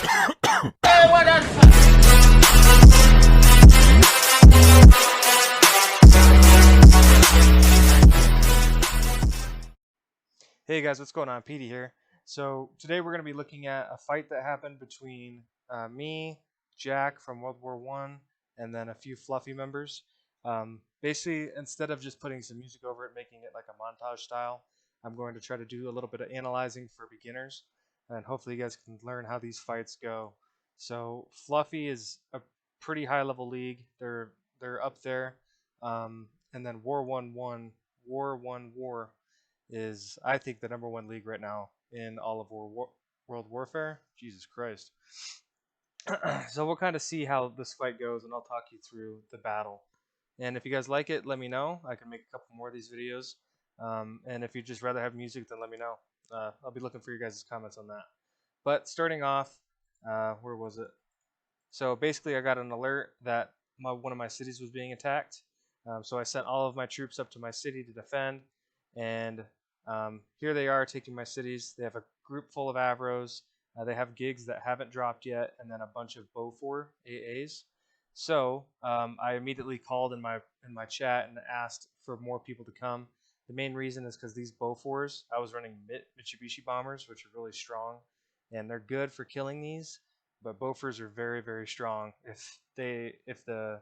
Hey guys, what's going on? Petey here. So today we're going to be looking at a fight that happened between me, Jack from World War I, and then a few Fluffy members. Basically, instead of just putting some music over it, making it like a montage style, I'm going to try to do a little bit of analyzing for beginners, and hopefully you guys can learn how these fights go. So Fluffy is a pretty high level league. They're up there, and then War is, I think, the #1 league right now in all of World Warfare. Jesus Christ. So we'll kind of see how this fight goes, and I'll talk you through the battle. And if you guys like it, let me know. I can make a couple more of these videos. And if you'd just rather have music, then let me know. I'll be looking for your guys' comments on that. But starting off, where was it? So basically, I got an alert that one of my cities was being attacked. So I sent all of my troops up to my city to defend. And here they are taking my cities. They have a group full of Avros. They have gigs that haven't dropped yet, and then a bunch of Bofor AAs. So I immediately called in my chat and asked for more people to come. The main reason is because these Bofors, I was running Mitsubishi bombers, which are really strong, and they're good for killing these. But Bofors are very, very strong. If the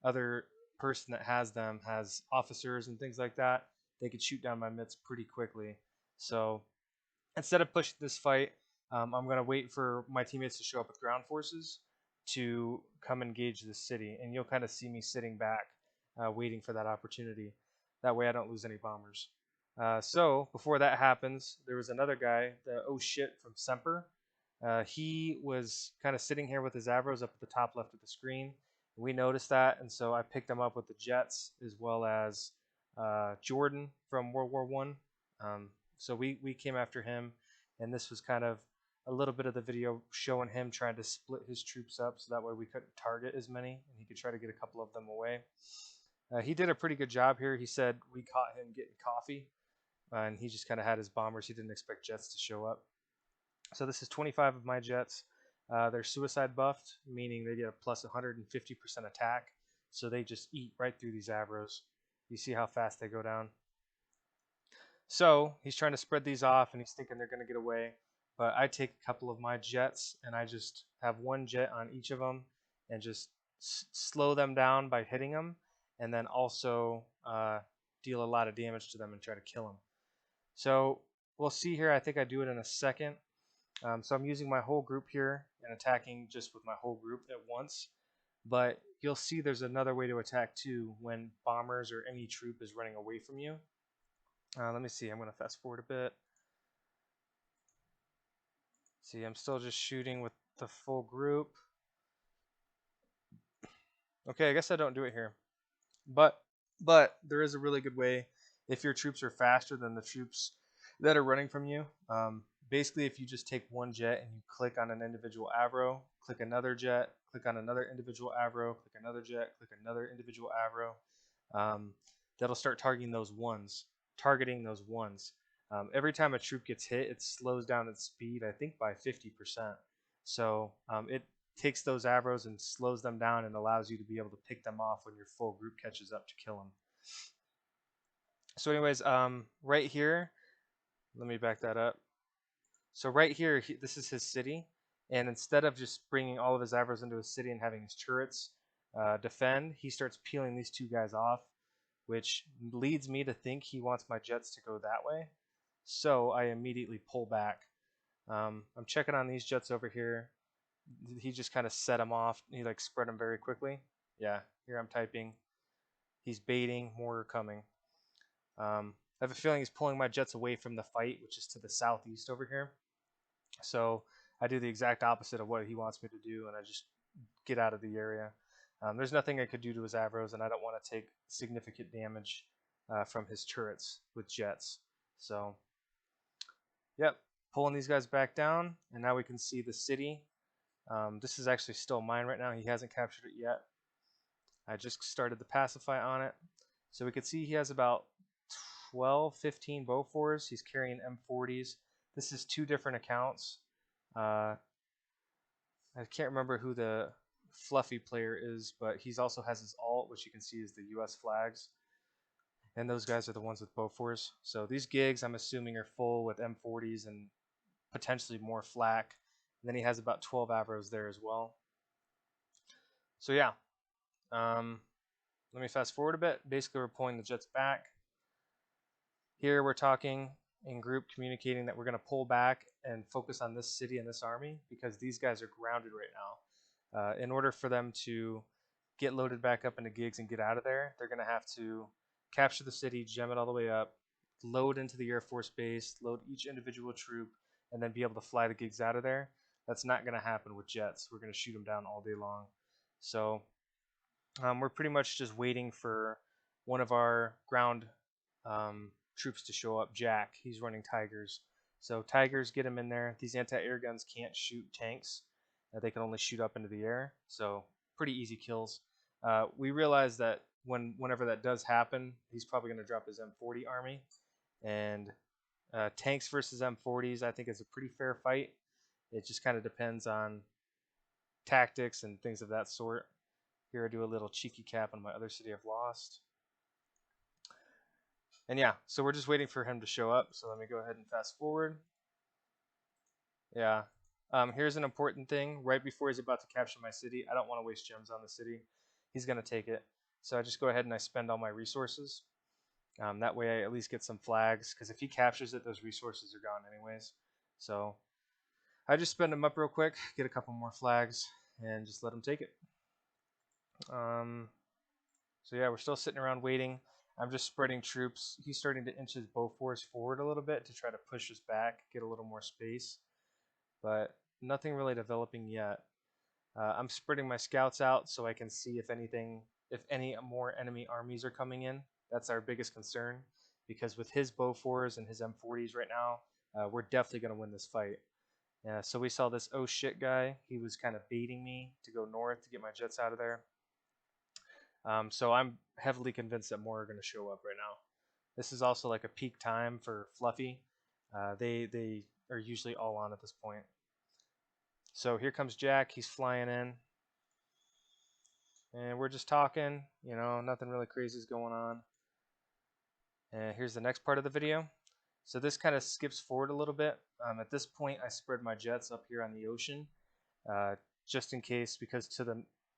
other person that has them has officers and things like that, they could shoot down my mitts pretty quickly. So instead of pushing this fight, I'm going to wait for my teammates to show up with ground forces to come engage the city. And you'll kind of see me sitting back, waiting for that opportunity. That way I don't lose any bombers. So before that happens, there was another guy, the oh shit from Semper. He was kind of sitting here with his Avros up at the top left of the screen. We noticed that, and so I picked him up with the Jets as well as Jordan from World War I. So we came after him, and this was kind of a little bit of the video showing him trying to split his troops up so that way we couldn't target as many, and he could try to get a couple of them away. He did a pretty good job here. He said we caught him getting coffee, and he just kind of had his bombers. He didn't expect Jets to show up. So this is 25 of my Jets. They're suicide buffed, meaning they get a plus 150% attack. So they just eat right through these Avros. You see how fast they go down. So he's trying to spread these off, and he's thinking they're going to get away. But I take a couple of my Jets, and I just have one jet on each of them, and just slow them down by hitting them, and then also deal a lot of damage to them and try to kill them. So we'll see here. I think I do it in a second. So I'm using my whole group here and attacking just with my whole group at once. But you'll see there's another way to attack too when bombers or any troop is running away from you. Let me see. I'm going to fast forward a bit. See, I'm still just shooting with the full group. Okay, I guess I don't do it here. But there is a really good way if your troops are faster than the troops that are running from you. Basically, if you just take one jet and you click on an individual Avro, click another jet, click on another individual Avro, click another jet, click another individual Avro, that'll start targeting those ones. Every time a troop gets hit, it slows down its speed, I think, by 50%. So it takes those Avros and slows them down and allows you to be able to pick them off when your full group catches up to kill them. So anyways, right here, let me back that up. So right here, this is his city, and instead of just bringing all of his Avros into his city and having his turrets defend, he starts peeling these two guys off, which leads me to think he wants my Jets to go that way. So I immediately pull back. I'm checking on these Jets over here. He just kind of set them off. He like spread them very quickly. Yeah, here I'm typing. He's baiting. More are coming. I have a feeling he's pulling my Jets away from the fight, which is to the southeast over here. So I do the exact opposite of what he wants me to do, and I just get out of the area. There's nothing I could do to his Avros, and I don't want to take significant damage from his turrets with Jets. So, yep, pulling these guys back down, and now we can see the city. This is actually still mine right now. He hasn't captured it yet. I just started the pacify on it. So we can see he has about 12, 15 Bofors. He's carrying M40s. This is two different accounts. I can't remember who the fluffy player is, but he also has his alt, which you can see is the U.S. flags. And those guys are the ones with Bofors. So these gigs, I'm assuming, are full with M40s and potentially more flak. And then he has about 12 avros there as well. So yeah, let me fast forward a bit. Basically, we're pulling the jets back. Here we're talking in group, communicating that we're going to pull back and focus on this city and this army because these guys are grounded right now. In order for them to get loaded back up into gigs and get out of there, they're going to have to capture the city, gem it all the way up, load into the Air Force base, load each individual troop, and then be able to fly the gigs out of there. That's not going to happen with jets. We're going to shoot them down all day long. So we're pretty much just waiting for one of our ground troops to show up. Jack, he's running Tigers. So Tigers, get him in there. These anti-air guns can't shoot tanks. They can only shoot up into the air. So pretty easy kills. We realize that whenever that does happen, he's probably going to drop his M40 army. And tanks versus M40s, I think, is a pretty fair fight. It just kind of depends on tactics and things of that sort. Here I do a little cheeky cap on my other city I've lost. And yeah, so we're just waiting for him to show up. So let me go ahead and fast forward. Yeah. Here's an important thing. Right before he's about to capture my city, I don't want to waste gems on the city. He's going to take it. So I just go ahead and I spend all my resources. That way I at least get some flags, because if he captures it, those resources are gone anyways. So I just spend them up real quick, get a couple more flags, and just let him take it. So yeah, we're still sitting around waiting. I'm just spreading troops. He's starting to inch his Bofors forward a little bit to try to push us back, get a little more space, but nothing really developing yet. I'm spreading my scouts out so I can see if any more enemy armies are coming in. That's our biggest concern, because with his Bofors and his M40s right now, we're definitely going to win this fight. So we saw this oh shit guy. He was kind of baiting me to go north to get my jets out of there. So I'm heavily convinced that more are going to show up right now. This is also like a peak time for Fluffy. They are usually all on at this point. So here comes Jack. He's flying in. And we're just talking. You know, nothing really crazy is going on. And here's the next part of the video. So this kind of skips forward a little bit. At this point, I spread my jets up here on the ocean, just in case, because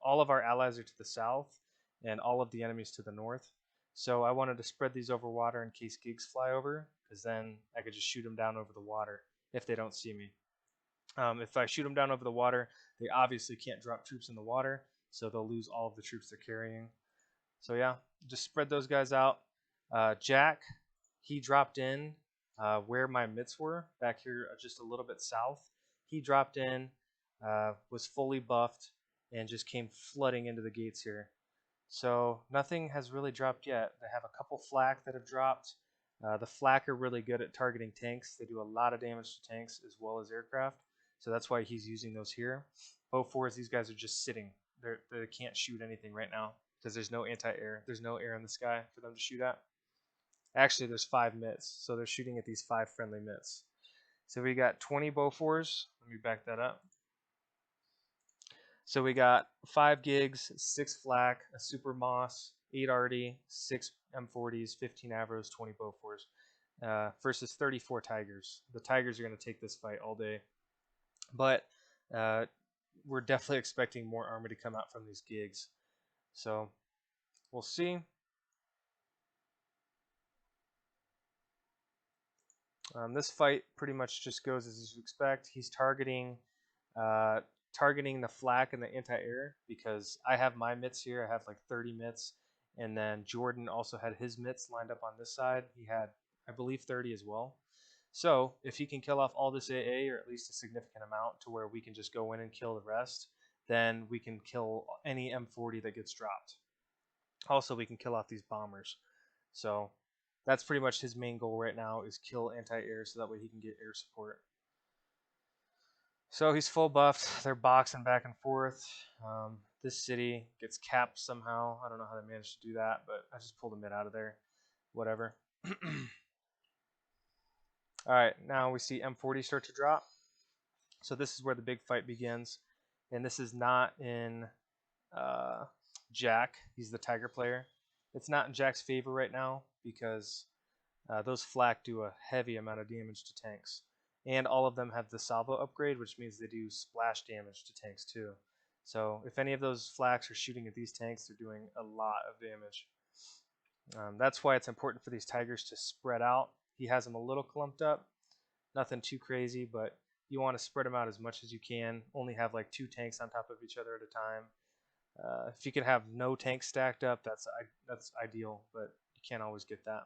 all of our allies are to the south, and all of the enemies to the north. So I wanted to spread these over water in case gigs fly over, because then I could just shoot them down over the water if they don't see me. If I shoot them down over the water, they obviously can't drop troops in the water, so they'll lose all of the troops they're carrying. So yeah, just spread those guys out. Jack, he dropped in where my mitts were, back here just a little bit south. He dropped in, was fully buffed, and just came flooding into the gates here. So nothing has really dropped yet. They have a couple flak that have dropped. The flak are really good at targeting tanks. They do a lot of damage to tanks as well as aircraft. So that's why he's using those here. Bofors, these guys are just sitting. They can't shoot anything right now because there's no anti-air. There's no air in the sky for them to shoot at. Actually, there's 5 mitts, so they're shooting at these 5 friendly mitts. So we got 20 Bofors. Let me back that up. So we got 5 gigs, 6 flak, a super moss, 8 arty, 6 M40s, 15 avros, 20 Bofors, versus 34 tigers. The tigers are going to take this fight all day, but we're definitely expecting more army to come out from these gigs. So we'll see. This fight pretty much just goes as you expect. He's targeting the flak and the anti-air, because I have my mitts here. I have like 30 mitts, and then Jordan also had his mitts lined up on this side. He had, I believe, 30 as well. So if he can kill off all this AA, or at least a significant amount to where we can just go in and kill the rest, then we can kill any M40 that gets dropped. Also, we can kill off these bombers. So that's pretty much his main goal right now, is kill anti-air so that way he can get air support. So he's full buffed. They're boxing back and forth. This city gets capped somehow. I don't know how they managed to do that, but I just pulled a mid out of there. Whatever. All right, now we see M40 start to drop. So this is where the big fight begins. and this is not in uh, Jack. He's the Tiger player. It's not in Jack's favor right now because those flak do a heavy amount of damage to tanks. And all of them have the salvo upgrade, which means they do splash damage to tanks too. So if any of those flaks are shooting at these tanks, they're doing a lot of damage. That's why it's important for these tigers to spread out. He has them a little clumped up, nothing too crazy, but you want to spread them out as much as you can. Only have like 2 tanks on top of each other at a time. If you could have no tanks stacked up, that's ideal, but you can't always get that.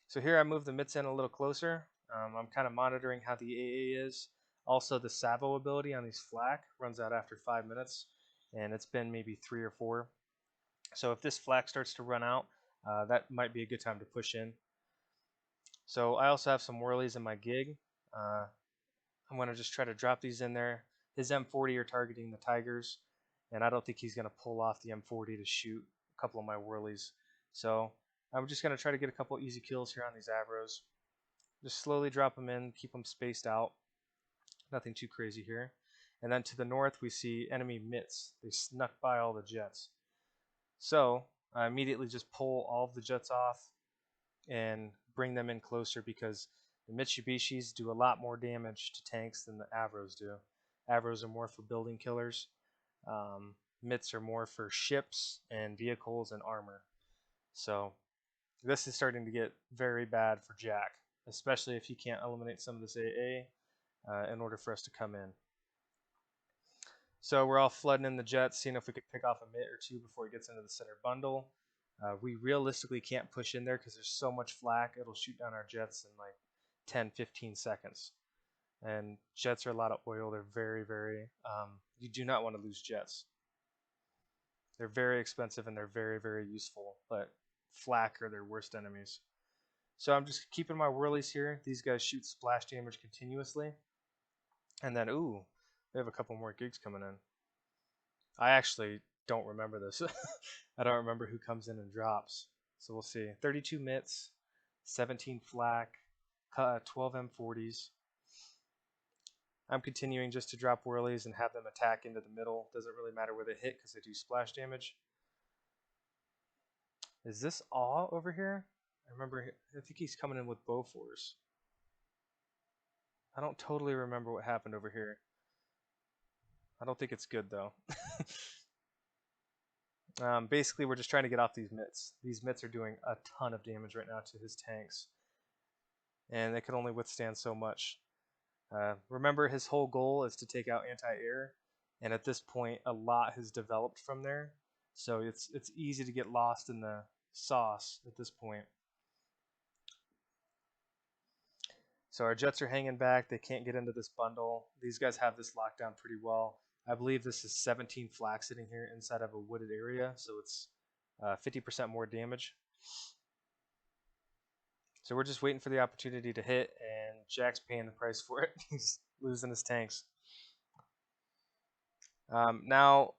So here I move the mitts in a little closer. I'm kind of monitoring how the AA is. Also, the salvo ability on these flak runs out after 5 minutes, and it's been maybe 3 or 4. So if this flak starts to run out, that might be a good time to push in. So I also have some whirlies in my gig. I'm going to just try to drop these in there. His M40 are targeting the tigers, and I don't think he's going to pull off the M40 to shoot a couple of my whirlies. So I'm just going to try to get a couple easy kills here on these Avros. Just slowly drop them in, keep them spaced out. Nothing too crazy here. And then to the north, we see enemy mitts. They snuck by all the jets. So I immediately just pull all of the jets off and bring them in closer because the Mitsubishis do a lot more damage to tanks than the Avros do. Avros are more for building killers. Mitts are more for ships and vehicles and armor. So this is starting to get very bad for Jack, especially if he can't eliminate some of this AA in order for us to come in. So we're all flooding in the jets, seeing if we could pick off a mitt or 2 before he gets into the center bundle. We realistically can't push in there because there's so much flak, it'll shoot down our jets in like 10-15 seconds. And jets are a lot of oil. They're very, you do not want to lose jets. They're very expensive and they're very useful, but flak are their worst enemies. So I'm just keeping my whirlies here. These guys shoot splash damage continuously. And then, ooh, we have a couple more gigs coming in. I actually don't remember this. I don't remember who comes in and drops. So we'll see. 32 mitts, 17 flak, 12 M40s. I'm continuing just to drop whirlies and have them attack into the middle. Doesn't really matter where they hit because they do splash damage. Is this Awe over here? I think he's coming in with Bofors. I don't totally remember what happened over here. I don't think it's good though. Basically, we're just trying to get off these mitts. These mitts are doing a ton of damage right now to his tanks, and they can only withstand so much. Remember, his whole goal is to take out anti-air, and at this point, a lot has developed from there. So it's easy to get lost in the sauce at this point. So our jets are hanging back. They can't get into this bundle. These guys have this locked down pretty well. I believe this is 17 flak sitting here inside of a wooded area, so it's 50% more damage. So we're just waiting for the opportunity to hit, and Jack's paying the price for it. He's losing his tanks. Now,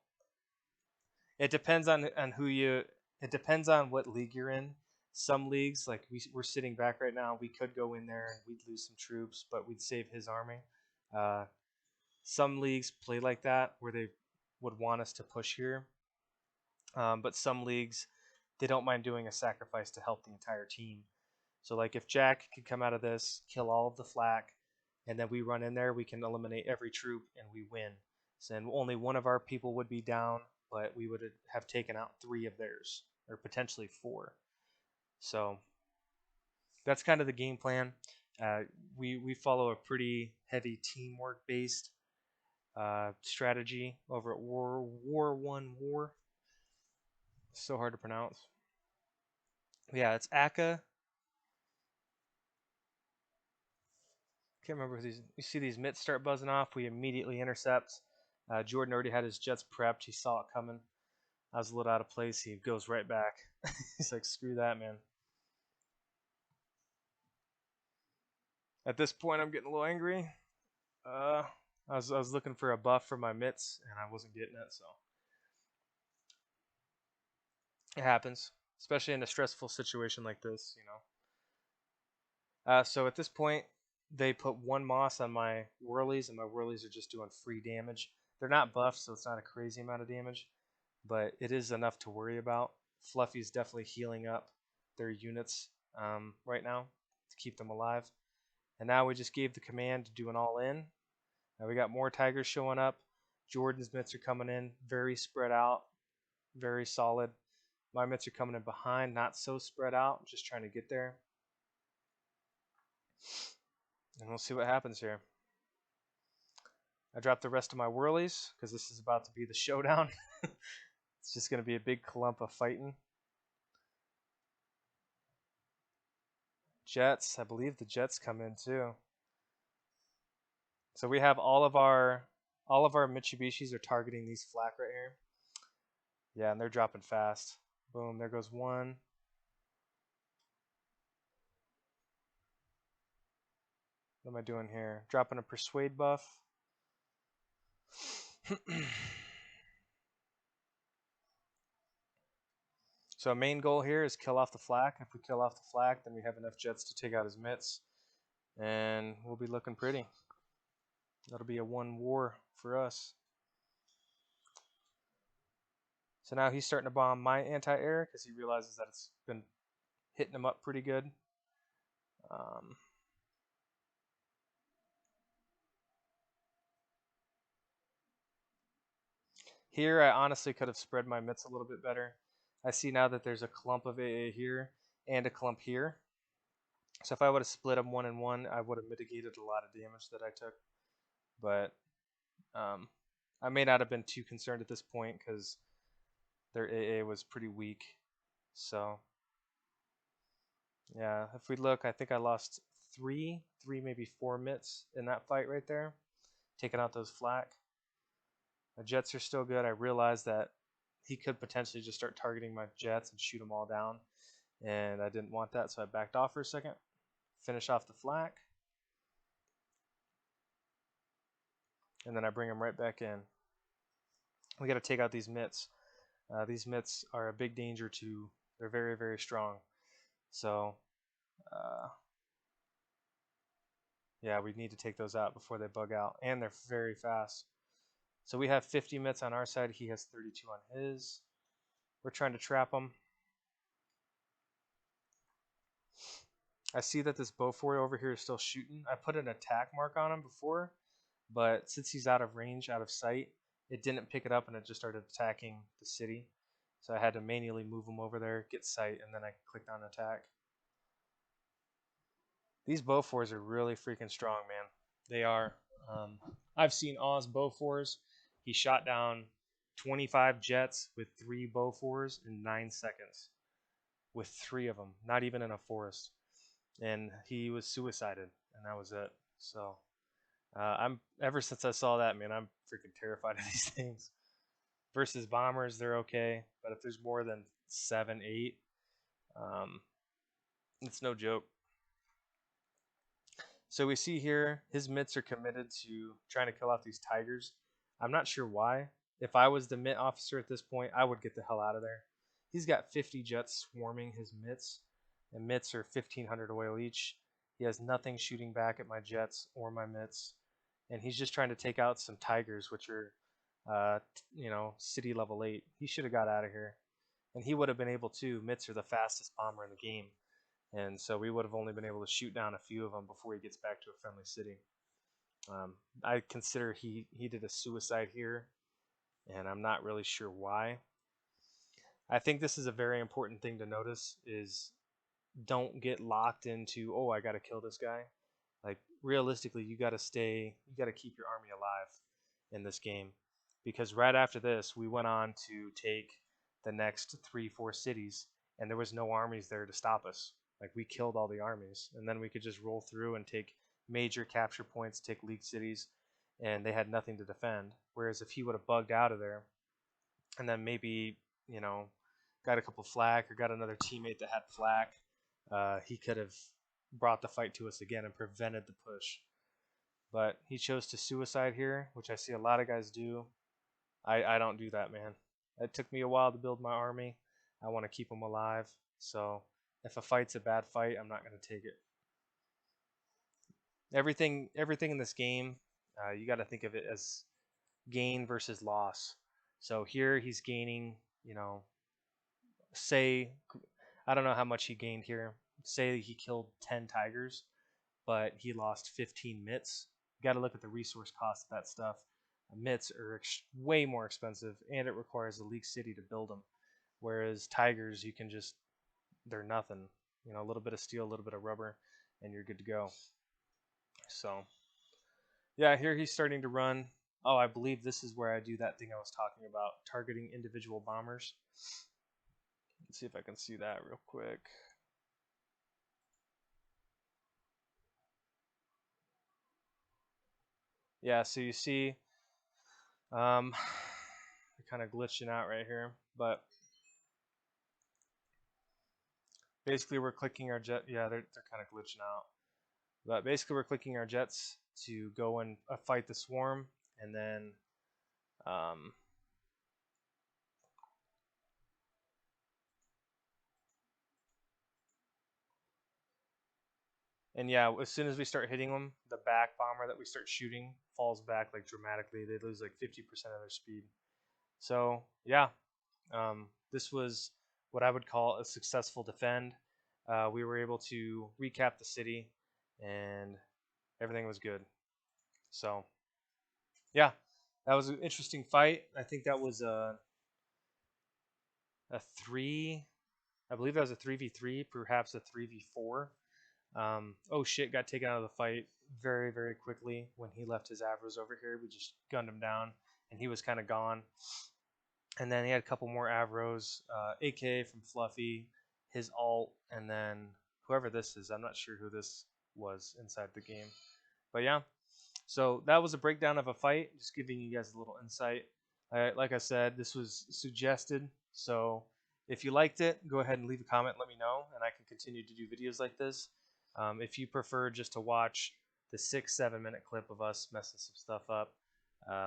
it depends on who you. It depends on what league you're in. Some leagues, like we're sitting back right now, we could go in there and we'd lose some troops, but we'd save his army. Some leagues play like that, where they would want us to push here. But some leagues, they don't mind doing a sacrifice to help the entire team. So like if Jack could come out of this, kill all of the flak, and then we run in there, we can eliminate every troop and we win. So then only one of our people would be down, but we would have taken out 3 of theirs, or potentially 4. So that's kind of the game plan. We follow a pretty heavy teamwork based strategy over at W1W. So hard to pronounce. Yeah, it's Aka. Can't remember these. You see these mitts start buzzing off. We immediately intercept. Jordan already had his jets prepped. He saw it coming. I was a little out of place. He goes right back. He's like, screw that, man. At this point, I'm getting a little angry. I was looking for a buff for my mitts, and I wasn't getting it, so. It happens, especially in a stressful situation like this, you know. So at this point, they put 1 moss on my whirlies, and my whirlies are just doing free damage. They're not buffed, so it's not a crazy amount of damage, but it is enough to worry about. Fluffy's definitely healing up their units right now to keep them alive. And now we just gave the command to do an all-in. Now we got more tigers showing up. Jordan's mitts are coming in, very spread out, very solid. My mitts are coming in behind, not so spread out, just trying to get there. And we'll see what happens here. I dropped the rest of my whirlies because this is about to be the showdown. It's just going to be a big clump of fighting. Jets, I believe the Jets come in too. So we have all of our Mitsubishis are targeting these flak right here. Yeah, and they're dropping fast. Boom, there goes one. What am I doing here? Dropping a persuade buff. So our main goal here is kill off the flak. If we kill off the flak, then we have enough jets to take out his mitts. And we'll be looking pretty. That'll be a 1 war for us. So now he's starting to bomb my anti-air because he realizes that it's been hitting him up pretty good. Here I honestly could have spread my mitts a little bit better. I see now that there's a clump of AA here and a clump here. So if I would have split them 1 and 1, I would have mitigated a lot of damage that I took. But I may not have been too concerned at this point because their AA was pretty weak. So yeah, if we look, I think I lost three, maybe 4 mitts in that fight right there, taking out those flak. My jets are still good. I realized that he could potentially just start targeting my jets and shoot them all down, and I didn't want that, so I backed off for a second. Finish off the flak, and then I bring him right back in. We got to take out these mitts. These mitts are a big danger to. They're very, very strong. So, yeah, we need to take those out before they bug out, and they're very fast. So we have 50 mitts on our side. He has 32 on his. We're trying to trap him. I see that this Beaufort over here is still shooting. I put an attack mark on him before, but since he's out of range, out of sight, it didn't pick it up and it just started attacking the city. So I had to manually move him over there, get sight, and then I clicked on attack. These Beauforts are really freaking strong, man. They are. I've seen Oz Beauforts. He shot down 25 jets with 3 Beauforts in 9 seconds. With 3 of them, not even in a forest. And he was suicided, and that was it. So I'm ever since I saw that, man, I'm freaking terrified of these things. Versus bombers, they're okay, but if there's more than 7, 8, it's no joke. So we see here his mitts are committed to trying to kill off these tigers. I'm not sure why. If I was the mitt officer at this point, I would get the hell out of there. He's got 50 jets swarming his mitts, and mitts are 1,500 oil each. He has nothing shooting back at my jets or my mitts, and he's just trying to take out some tigers, which are, city level 8. He should have got out of here, and he would have been able to. Mitts are the fastest bomber in the game, and so we would have only been able to shoot down a few of them before he gets back to a friendly city. I consider he did a suicide here, and I'm not really sure why. I think this is a very important thing to notice is don't get locked into, oh, I got to kill this guy. Like realistically, you got to keep your army alive in this game, because right after this, we went on to take the next 3, 4 cities, and there was no armies there to stop us. Like we killed all the armies, and then we could just roll through and take major capture points, take league cities, and they had nothing to defend. Whereas if he would have bugged out of there, and then maybe got a couple flak or got another teammate that had flak, he could have brought the fight to us again and prevented the push. But he chose to suicide here, which I see a lot of guys do. I don't do that, man. It took me a while to build my army. I want to keep them alive. So if a fight's a bad fight, I'm not going to take it. Everything in this game, you got to think of it as gain versus loss. So here he's gaining, say, I don't know how much he gained here. Say he killed 10 tigers, but he lost 15 mitts. You got to look at the resource cost of that stuff. Mitts are way more expensive, and it requires a league city to build them. Whereas tigers, you can just, they're nothing. A little bit of steel, a little bit of rubber, and you're good to go. So, yeah, here he's starting to run. Oh, I believe this is where I do that thing I was talking about, targeting individual bombers. Let's see if I can see that real quick. Yeah, so you see, they're kind of glitching out right here, but basically we're clicking our jet. Yeah, they're kind of glitching out, but basically we're clicking our jets to go and fight the swarm, and then and yeah, as soon as we start hitting them, the back bomber that we start shooting falls back like dramatically. They lose like 50% of their speed. So yeah, this was what I would call a successful defend. We were able to recap the city, and everything was good. So yeah, that was an interesting fight. I think that was a three. I believe that was a 3v3, perhaps a 3v4. Oh shit, got taken out of the fight very, very quickly when he left his Avros over here. We just gunned him down, and he was kind of gone. And then he had a couple more Avros, AK from Fluffy, his alt, and then whoever this is. I'm not sure who this was inside the game. But yeah, so that was a breakdown of a fight, just giving you guys a little insight. Like I said, this was suggested, so if you liked it, go ahead and leave a comment, let me know, and I can continue to do videos like this. If you prefer just to watch the 6-7 minute clip of us messing some stuff up,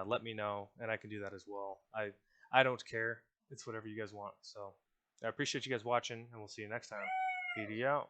let me know, and I can do that as well. I don't care. It's whatever you guys want. So I appreciate you guys watching, and we'll see you next time. PD out.